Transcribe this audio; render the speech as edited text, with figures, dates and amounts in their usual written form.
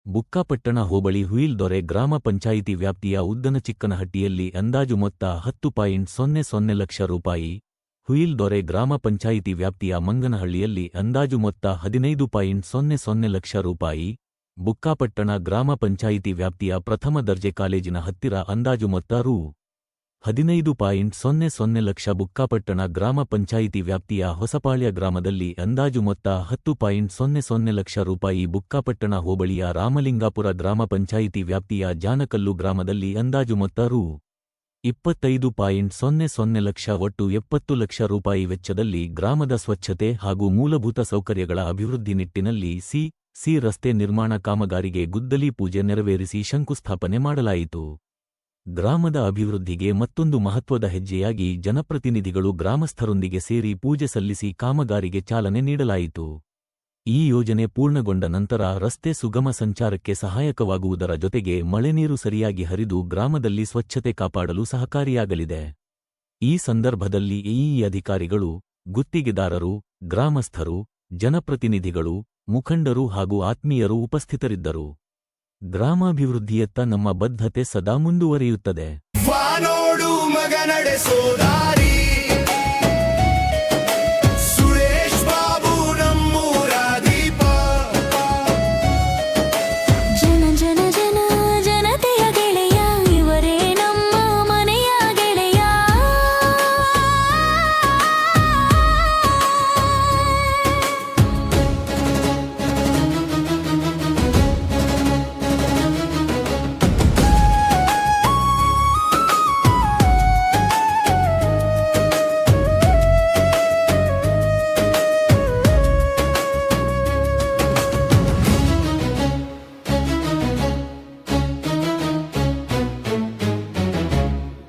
ಬುಕ್ಕಾಪಟ್ಟಣ ಹೋಬಳಿ ಹುಯಿಲ್ದೊರೆ ಗ್ರಾಮ ಪಂಚಾಯಿತಿ ವ್ಯಾಪ್ತಿಯ ಉದ್ದನಚಿಕ್ಕನಹಟ್ಟಿಯಲ್ಲಿ ಅಂದಾಜು ಮೊತ್ತ 10.00 ಲಕ್ಷ ರೂಪಾಯಿ, ಹುಯಿಲ್ದೊರೆ ಗ್ರಾಮ ಪಂಚಾಯಿತಿ ವ್ಯಾಪ್ತಿಯ ಮಂಗನಹಳ್ಳಿಯಲ್ಲಿ ಅಂದಾಜು ಮೊತ್ತ 15.00 ಲಕ್ಷ ರೂಪಾಯಿ, ಬುಕ್ಕಾಪಟ್ಟಣ ಗ್ರಾಮ ಪಂಚಾಯಿತಿ ವ್ಯಾಪ್ತಿಯ ಪ್ರಥಮ ದರ್ಜೆ ಕಾಲೇಜಿನ ಹತ್ತಿರ ಅಂದಾಜು ಮೊತ್ತ ರೂ. 15.00 ಲಕ್ಷ, ಬುಕ್ಕಾಪಟ್ಟಣ ಗ್ರಾಮ ಪಂಚಾಯಿತಿ ವ್ಯಾಪ್ತಿಯ ಹೊಸಪಾಳ್ಯ ಗ್ರಾಮದಲ್ಲಿ ಅಂದಾಜು ಮೊತ್ತ 10.00 ಲಕ್ಷ ರೂಪಾಯಿ, ಬುಕ್ಕಾಪಟ್ಟಣ ಹೋಬಳಿಯ ರಾಮಲಿಂಗಾಪುರ ಗ್ರಾಮ ಪಂಚಾಯಿತಿ ವ್ಯಾಪ್ತಿಯ ಜಾನಕಲ್ಲು ಗ್ರಾಮದಲ್ಲಿ ಅಂದಾಜು ಮೊತ್ತ ರೂ. 25.00 ಲಕ್ಷ. ಒಟ್ಟು 70 ಲಕ್ಷ ರೂಪಾಯಿ ವೆಚ್ಚದಲ್ಲಿ ಗ್ರಾಮದ ಸ್ವಚ್ಛತೆ ಹಾಗೂ ಮೂಲಭೂತ ಸೌಕರ್ಯಗಳ ಅಭಿವೃದ್ಧಿ ನಿಟ್ಟಿನಲ್ಲಿ ಸಿ ರಸ್ತೆ ನಿರ್ಮಾಣ ಕಾಮಗಾರಿಗೆ ಗುದ್ದಲಿ ಪೂಜೆ ನೆರವೇರಿಸಿ ಶಂಕುಸ್ಥಾಪನೆ ಮಾಡಲಾಯಿತು. ಗ್ರಾಮದ ಅಭಿವೃದ್ಧಿಗೆ ಮತ್ತೊಂದು ಮಹತ್ವದ ಹೆಜ್ಜೆಯಾಗಿ ಜನಪ್ರತಿನಿಧಿಗಳು ಗ್ರಾಮಸ್ಥರೊಂದಿಗೆ ಸೇರಿ ಪೂಜೆ ಸಲ್ಲಿಸಿ ಕಾಮಗಾರಿಗೆ ಚಾಲನೆ ನೀಡಲಾಯಿತು. ಈ ಯೋಜನೆ ಪೂರ್ಣಗೊಂಡ ನಂತರ ರಸ್ತೆ ಸುಗಮ ಸಂಚಾರಕ್ಕೆ ಸಹಾಯಕವಾಗುವುದರ ಜೊತೆಗೆ ಮಳೆನೀರು ಸರಿಯಾಗಿ ಹರಿದು ಗ್ರಾಮದಲ್ಲಿ ಸ್ವಚ್ಛತೆ ಕಾಪಾಡಲು ಸಹಕಾರಿಯಾಗಲಿದೆ. ಈ ಸಂದರ್ಭದಲ್ಲಿ ಈ ಅಧಿಕಾರಿಗಳು, ಗುತ್ತಿಗೆದಾರರು, ಗ್ರಾಮಸ್ಥರು, ಜನಪ್ರತಿನಿಧಿಗಳು, ಮುಖಂಡರು ಹಾಗೂ ಆತ್ಮೀಯರು ಉಪಸ್ಥಿತರಿದ್ದರು. ಗ್ರಾಮಾಭಿವೃದ್ಧಿಯತ್ತ ನಮ್ಮ ಬದ್ಧತೆ ಸದಾ ಮುಂದುವರಿಯುತ್ತದೆ.